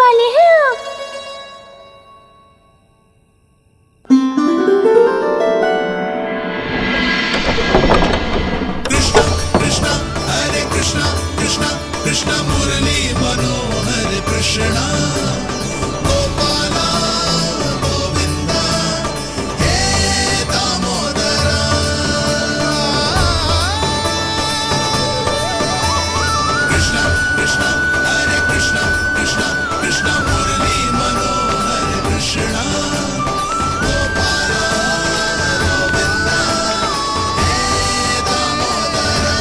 वाले हैं आप? कृष्णा कृष्णा हरे कृष्णा कृष्णा कृष्णा मुरली मनोहर कृष्णा गोपाला गोविंदा हे दामोदरा। कृष्णा कृष्णा हरे कृष्णा कृष्णा कृष्णा मुरली मनोहर कृष्णा गोपाला गोविंदा हे दामोदरा।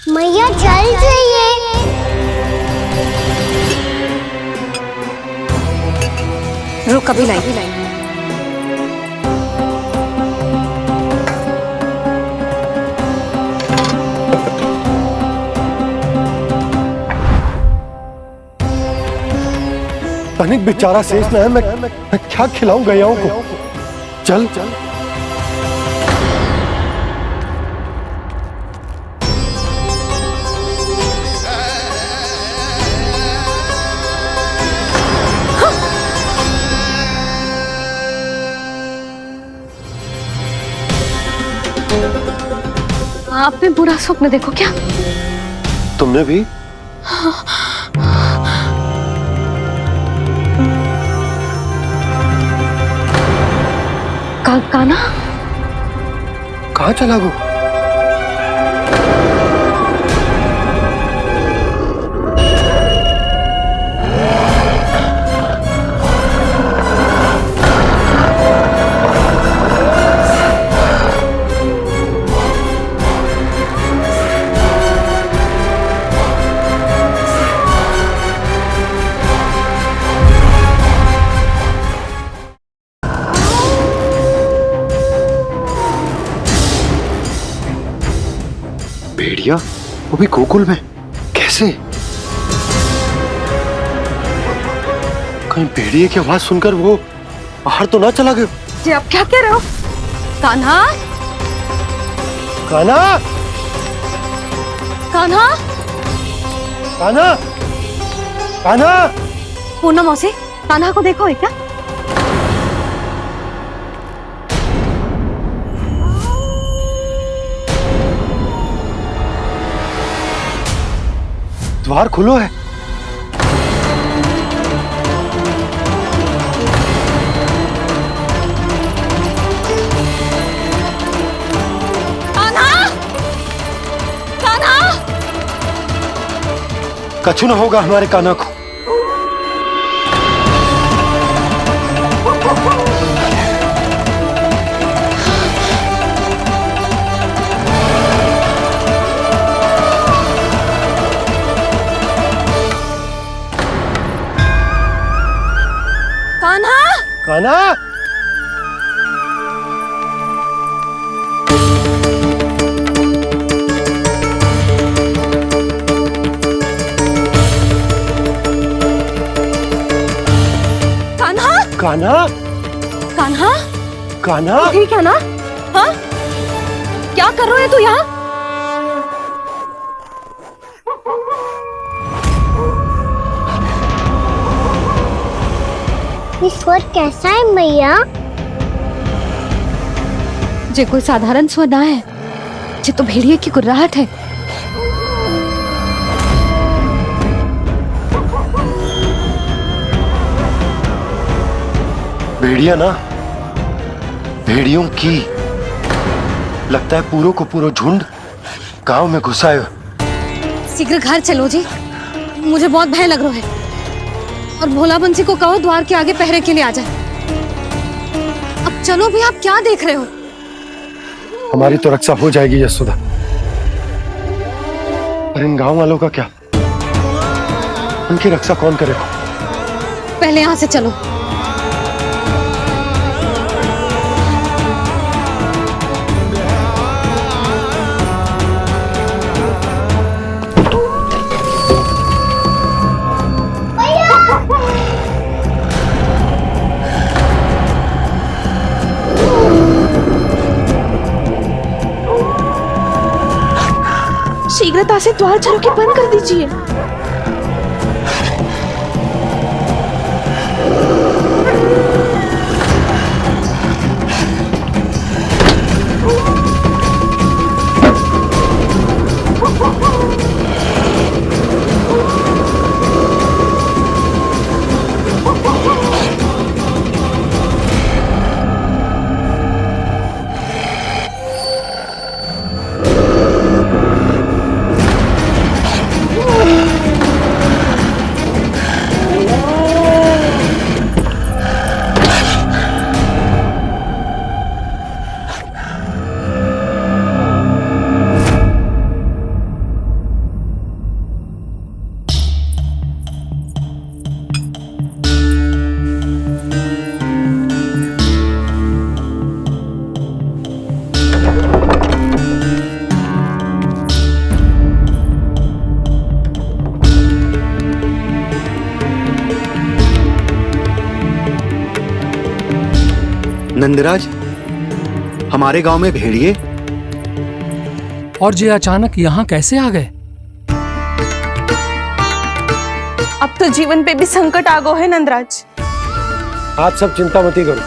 मैया जल जाइए। रुक अभी लाई। तनिक बेचारा शेष न है, मैं क्या खिलाऊं गयाओं को। चल चल आपने बुरा स्वप्न देखो क्या? तुमने भी? कान्हा कहाँ चला गो? भेड़िया वो भी गोकुल में कैसे? कहीं भेड़िए की आवाज सुनकर वो बाहर तो ना चला गया? जी आप क्या कह रहे हो? कान्हा कान्हा कान्हा कान्हा कान्हा। पूनम मौसी, कान्हा को देखो है क्या? द्वार खुलो है। कछु न होगा हमारे कान्हा को। कान्हा, कान्हा, कान्हा, कान्हा, कान्हा, ठीक है ना? हाँ, क्या कर रहे हो तू यहाँ? ये स्वर कैसा है मैया? जे कोई साधारण स्वर ना है, जे तो भेड़िए की गुर्राहट है। भेड़िया ना, भेड़ियों की लगता है पूरो को पूरो झुंड गांव में घुसा है। शीघ्र घर चलो जी, मुझे बहुत भय लग रहा है। और भोला बंसी को कहो द्वार के आगे पहरे के लिए आ जाए। अब चलो भी, आप क्या देख रहे हो? हमारी तो रक्षा हो जाएगी यशोदा, पर इन गांव वालों का क्या? उनकी रक्षा कौन करेगा? पहले यहाँ से चलो। शीघ्रता से द्वार झरोखे बंद कर दीजिए। नंदराज, हमारे गांव में भेड़िए और ये अचानक यहाँ कैसे आ गए? अब तो जीवन पे भी संकट आ गो है नंदराज। आप सब चिंता मत करो,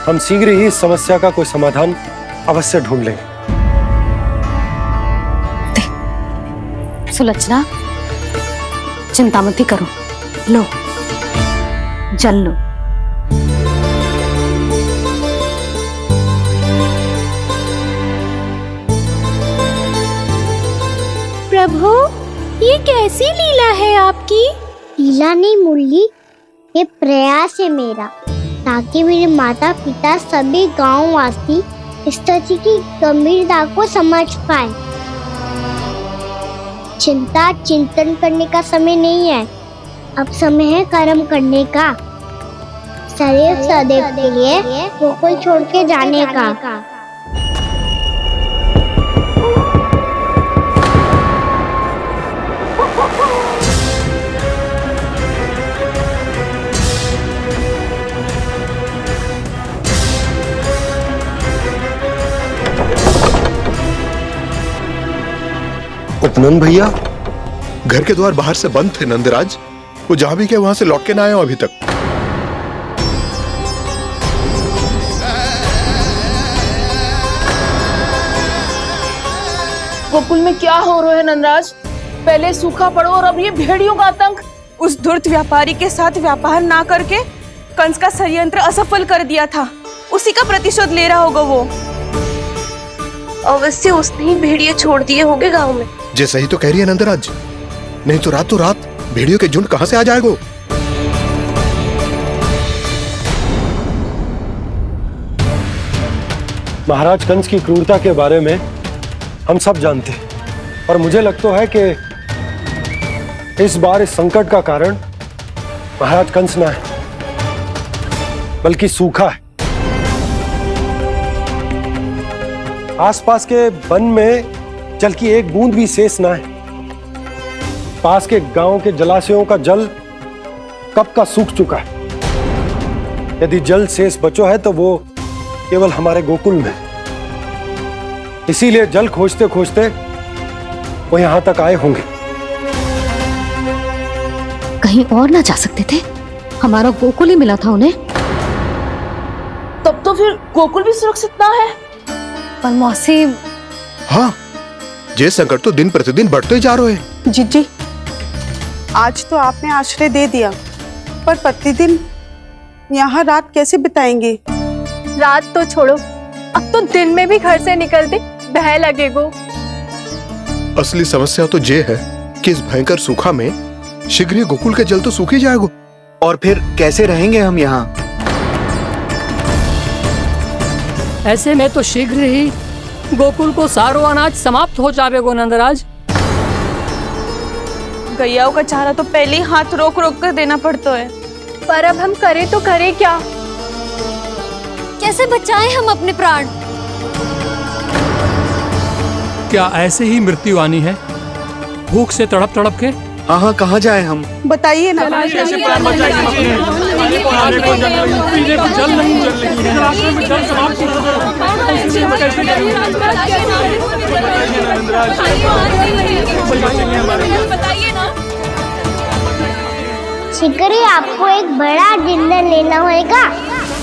हम शीघ्र ही इस समस्या का कोई समाधान अवश्य ढूंढ लेंगे। सुलक्षणा, चिंता मत करो, लो जल लो। प्रभु, ये कैसी लीला है आपकी? लीला नहीं मुरली, ये प्रयास है मेरा, ताकि मेरे माता पिता सभी गांव वासी स्थिति की गंभीरता को समझ पाए। चिंता चिंतन करने का समय नहीं है, अब समय है कर्म करने का। सदैव सदैव के लिए गोकुल छोड़ के जाने का। उपनंद भैया, घर के द्वार बाहर से बंद थे नंदराज। वो जहां भी गए वहां से लौट के ना आए हो अभी तक। गोकुल में क्या हो रहा है नंदराज? पहले सूखा पड़ो और अब ये भेड़ियों का आतंक। उस धूर्त व्यापारी के साथ व्यापार ना करके कंस का षड्यंत्र असफल कर दिया था, उसी का प्रतिशोध ले रहा होगा वो। अवश्य उसने ही भेड़िए छोड़ दिए होंगे गांव में। जे सही तो कह रही है नंदराज। नहीं तो रातों रात भेड़ियों के झुंड कहां से आ जाएगा? महाराज कंस की क्रूरता के बारे में हम सब जानते हैं, और मुझे लगता है कि इस बार इस संकट का कारण महाराज कंस ना है, बल्कि सूखा है। आसपास के वन में जल की एक बूंद भी शेष ना है। पास के गांव के जलाशयों का जल कब का सूख चुका है। यदि जल शेष बचो है तो वो केवल हमारे गोकुल में। इसीलिए जल खोजते खोजते वो यहां तक आए होंगे। कहीं और ना जा सकते थे? हमारा गोकुल ही मिला था उन्हें। तब तो फिर गोकुल भी सुरक्षित ना है। पर मौसी, हाँ, ये संकट तो दिन प्रतिदिन बढ़ते जा रहे हैं। जीजी, आज तो आपने आश्रय दे दिया, पर प्रतिदिन यहाँ रात कैसे बिताएंगे? रात तो छोड़ो, अब तो दिन में भी घर से निकलते भय लगेगो। असली समस्या तो ये है कि इस भयंकर सूखा में शीघ्र ही गोकुल के जल तो सूख ही जाएगा। और फिर कैसे रहेंगे हम यहाँ? ऐसे में तो शीघ्र ही गोकुल को सारो अनाज समाप्त हो जाएगा नंदराज। गैयाओं का चारा तो पहले ही हाथ रोक रोक कर देना पड़ता है, पर अब हम करें तो करें क्या? कैसे बचाएं हम अपने प्राण? क्या ऐसे ही मृत्यु आनी है, भूख से तड़प तड़प के? हाँ हाँ, कहाँ जाए हम? बताइए ना। जल नहीं, जल नहीं है, रास्ते में जल समाप्त हो शीघ्र ही आपको एक बड़ा डिनर लेना होगा।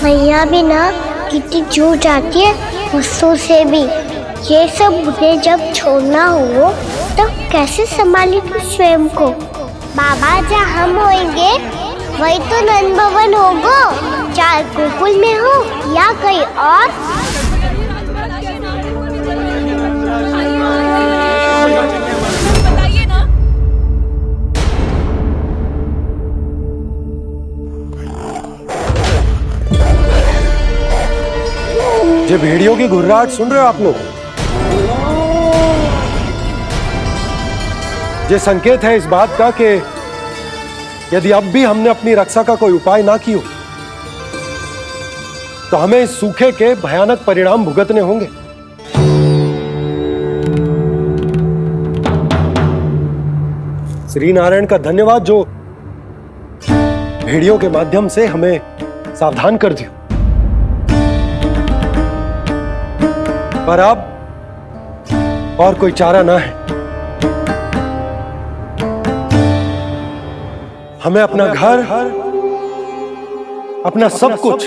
मैया भी ना कितनी जूझ आती है गुस्सों से भी। ये सब मुझे जब छोड़ना हो तो कैसे संभाली तू स्वयं को? बाबा जहाँ हम होंगे वही तो नंद भवन होगा, चाहे गोकुल में हो या कहीं और। ये भेड़ियों की घुर्राहट सुन रहे हो आप लोग? ये संकेत है इस बात का कि यदि अब भी हमने अपनी रक्षा का कोई उपाय ना किया तो हमें इस सूखे के भयानक परिणाम भुगतने होंगे। श्री नारायण का धन्यवाद जो भेड़ियों के माध्यम से हमें सावधान कर दिया। पर अब और कोई चारा ना है। हमें अपना घर, अपना सब कुछ,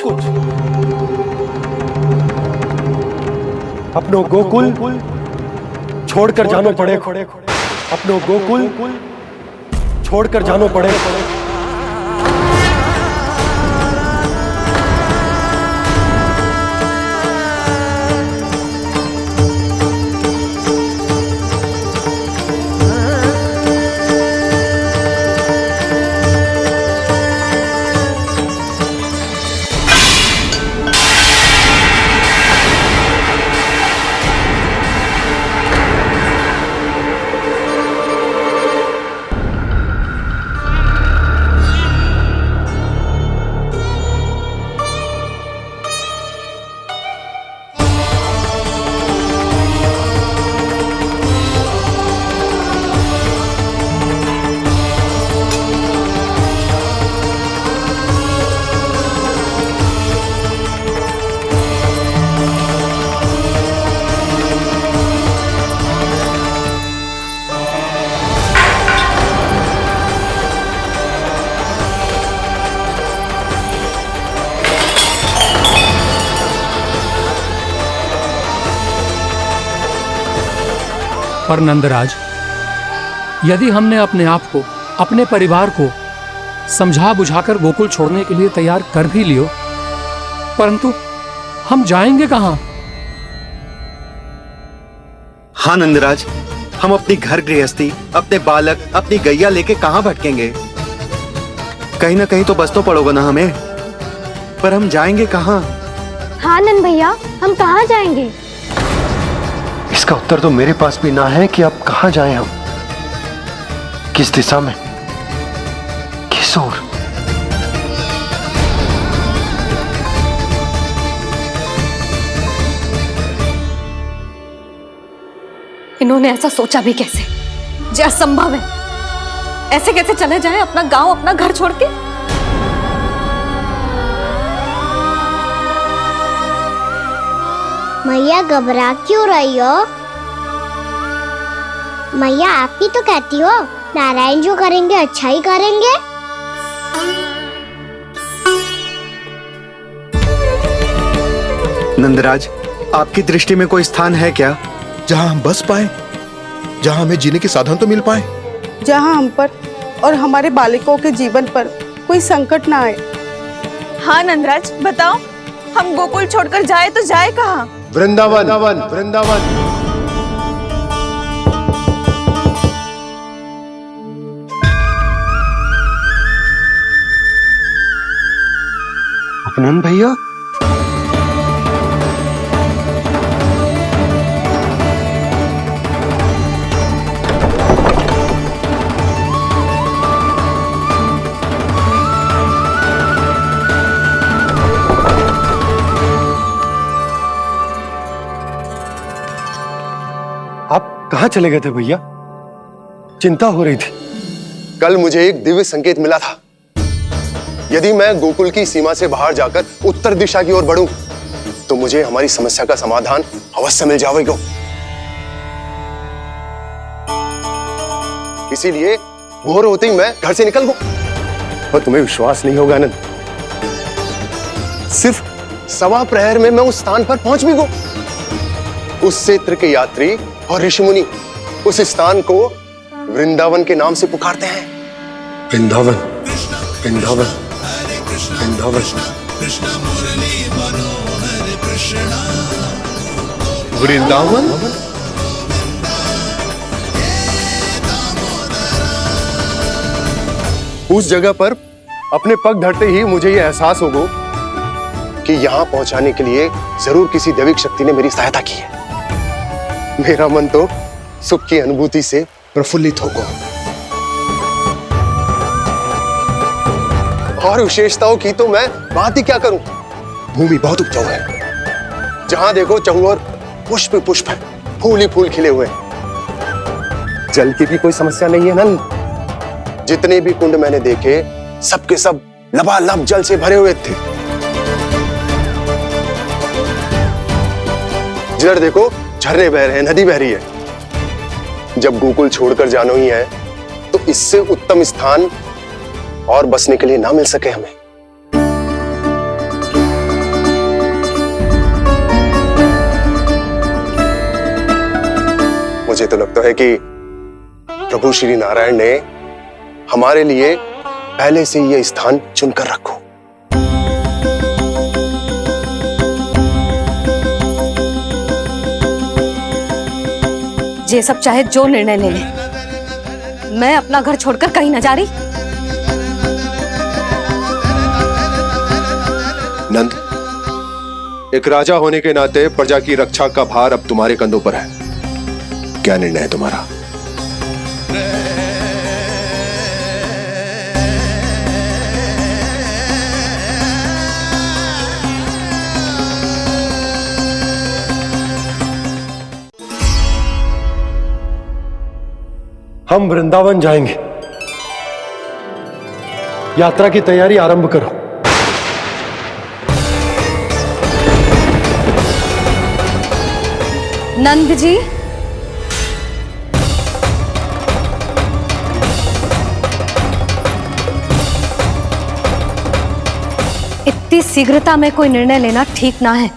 अपनो गोकुल छोड़कर जानो पड़े। अपनो गोकुल छोड़कर जानो पड़े। पर नंदराज, यदि हमने अपने आप को, अपने परिवार को समझा बुझाकर गोकुल छोड़ने के लिए तैयार कर भी लियो, परंतु हम जाएंगे कहां? हाँ नंदराज, हम अपनी घर गृहस्थी, अपने बालक, अपनी गैया लेके कहाँ भटकेंगे? कहीं ना कहीं तो बस तो पड़ोगे ना हमें। पर हम जाएंगे कहाँ? हाँ नंद भैया, हम कहाँ जाएंगे? इसका उत्तर तो मेरे पास भी ना है कि अब कहाँ जाएं हम, किस दिशा में, किस ओर। इन्होंने ऐसा सोचा भी कैसे? जो असंभव है। ऐसे कैसे चले जाएं अपना गांव, अपना घर छोड़ के? मैया घबरा क्यों रही हो? मैया आप ही तो कहती हो नारायण जो करेंगे अच्छा ही करेंगे। नंदराज, आपकी दृष्टि में कोई स्थान है क्या जहां हम बस पाए, जहां हमें जीने के साधन तो मिल पाए, जहाँ हम पर और हमारे बालकों के जीवन पर कोई संकट ना आए। हाँ नंदराज, बताओ हम गोकुल छोड़कर जाए तो जाए कहाँ? वृंदावन, वृंदावन। अपनन भैया, आप कहाँ चले गए थे भैया? चिंता हो रही थी। कल मुझे एक दिव्य संकेत मिला था। यदि मैं गोकुल की सीमा से बाहर जाकर उत्तर दिशा की ओर बढ़ूं, तो मुझे हमारी समस्या का समाधान अवश्य मिल जाएगा। इसीलिए भोर होते ही मैं घर से निकल गया। पर तुम्हें विश्वास नहीं होगा आनंद, सिर्फ सवा प्रहर में मैं उस स्थान पर पहुंच भी गया। उस क्षेत्र के यात्री और ऋषिमुनि उस स्थान को वृंदावन के नाम से पुकारते हैं। वृंदावन, वृंदावन, वृंदावन। कृष्ण मुरली मनोहर कृष्ण वृंदावन। उस जगह पर अपने पग धरते ही मुझे यह एहसास होगा कि यहां पहुंचाने के लिए जरूर किसी दैविक शक्ति ने मेरी सहायता की है। मेरा मन तो सुख की अनुभूति से प्रफुल्लित हो गया। और विशेषताओं की तो मैं बात ही क्या करूं। भूमि बहुत उपजाऊ है, जहां देखो चहुओर पुष्प पुष्प है, फूल ही फूल खिले हुए हैं। जल की भी कोई समस्या नहीं है नंद। जितने भी कुंड मैंने देखे, सबके सब लबालब जल से भरे हुए थे। जिधर देखो झरने बह रहे हैं, नदी बह रही है। जब गोकुल छोड़कर जाना ही है, तो इससे उत्तम स्थान और बसने के लिए ना मिल सके हमें। मुझे तो लगता है कि प्रभु श्री नारायण ने हमारे लिए पहले से यह स्थान चुनकर रखो। ये सब चाहे जो निर्णय ले ले, मैं अपना घर छोड़कर कहीं न जा रही। नंद, एक राजा होने के नाते प्रजा की रक्षा का भार अब तुम्हारे कंधों पर है। क्या निर्णय है तुम्हारा? हम वृंदावन जाएंगे। यात्रा की तैयारी आरंभ करो। नंद जी, इतनी शीघ्रता में कोई निर्णय लेना ठीक ना है।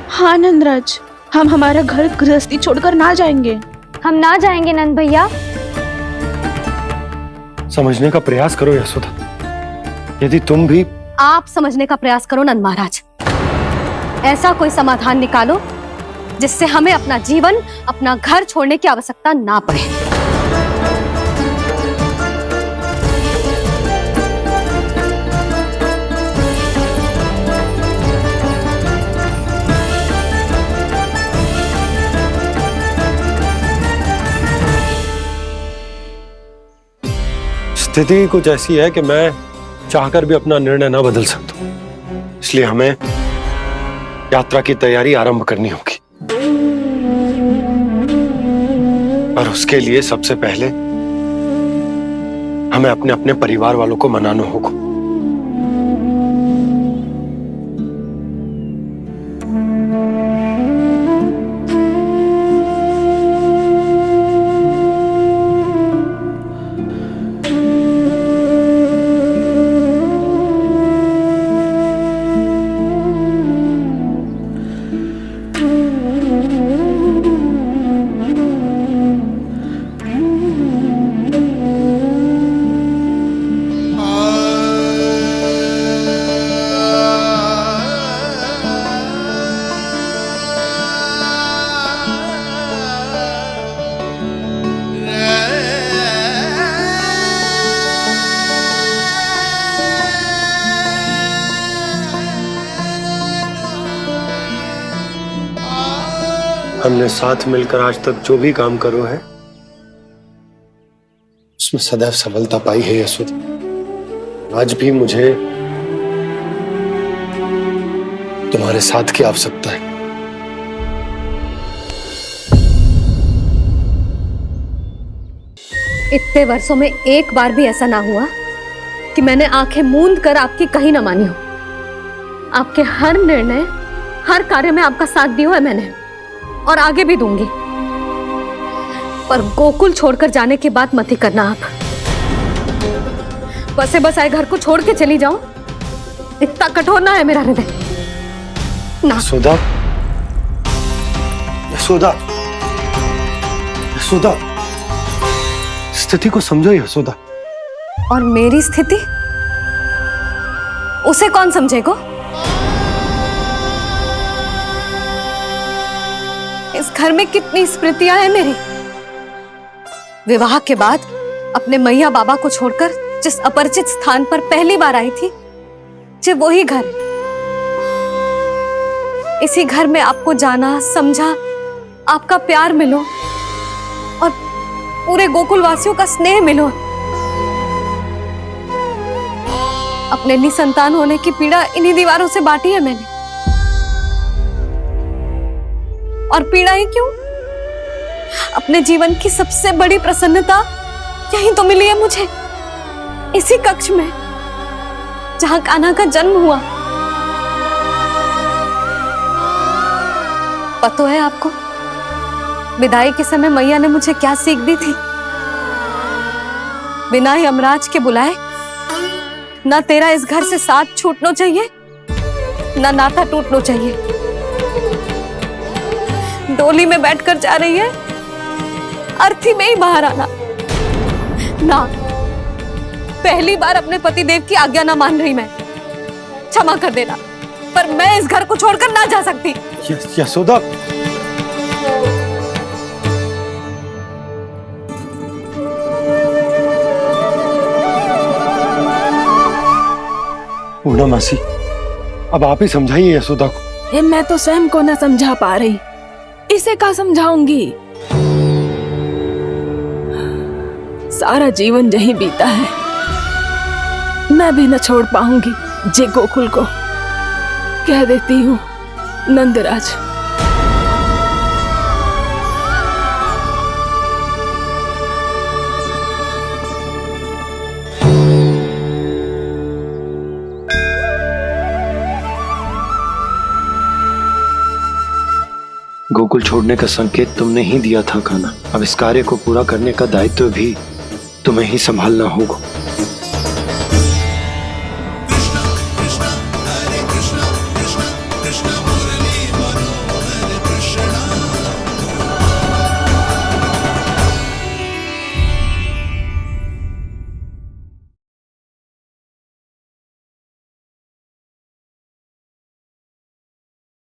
हाँ नंदराज, हम हमारा घर गृहस्थी छोड़कर ना जाएंगे। हम ना जाएंगे नंद भैया। समझने का प्रयास करो यशोदा। यदि तुम भी आप समझने का प्रयास करो नंद महाराज। ऐसा कोई समाधान निकालो जिससे हमें अपना जीवन, अपना घर छोड़ने की आवश्यकता ना पड़े। स्थिति कुछ ऐसी है कि मैं चाहकर भी अपना निर्णय ना बदल सकता हूं, इसलिए हमें यात्रा की तैयारी आरंभ करनी होगी। और उसके लिए सबसे पहले हमें अपने अपने परिवार वालों को मनाना होगा। हमने साथ मिलकर आज तक जो भी काम करो है उसमें सदैव सफलता पाई है यशोदा। आज भी मुझे तुम्हारे साथ की आवश्यकता है। इतने वर्षों में एक बार भी ऐसा ना हुआ कि मैंने आंखें मूंद कर आपकी कहीं ना मानी हो। आपके हर निर्णय, हर कार्य में आपका साथ दिया है मैंने, और आगे भी दूंगी। पर गोकुल छोड़कर जाने की बात मत ही करना आप। बसे बसाए घर को छोड़ के चली जाऊं, इतना कठोर ना है मेरा हृदय ना। यशोदा, यशोदा, यशोदा, स्थिति को समझो यशोदा। और मेरी स्थिति उसे कौन समझेगा? इस घर में कितनी स्मृतियां हैं मेरी। विवाह के बाद अपने मैया बाबा को छोड़कर जिस अपरिचित स्थान पर पहली बार आई थी, जो वही घर। इसी घर में आपको जाना, समझा, आपका प्यार मिलो और पूरे गोकुल वासियों का स्नेह मिलो। अपने निसंतान होने की पीड़ा इन्हीं दीवारों से बांटी है मैंने। और पीड़ा ही क्यों? अपने जीवन की सबसे बड़ी प्रसन्नता यही तो मिली है मुझे, इसी कक्ष में जहां कान्हा का जन्म हुआ। पता है आपको विदाई के समय मैया ने मुझे क्या सीख दी थी? बिना ही यमराज के बुलाए ना तेरा इस घर से साथ छूटना चाहिए, ना नाता टूटना चाहिए। डोली में बैठकर जा रही है, अर्थी में ही बाहर आना ना। पहली बार अपने पतिदेव की आज्ञा ना मान रही मैं, क्षमा कर देना, पर मैं इस घर को छोड़कर ना जा सकती। यशोदा, पूर्णा मासी, अब आप ही समझाइए यशोदा को। मैं तो स्वयं को न समझा पा रही, इसे क्या समझाऊंगी? सारा जीवन यही बीता है, मैं भी न छोड़ पाऊंगी जे गोकुल को। कह देती हूँ नंदराज। गोकुल छोड़ने का संकेत तुमने ही दिया था कान्हा। अब इस कार्य को पूरा करने का दायित्व भी तुम्हें ही संभालना होगा।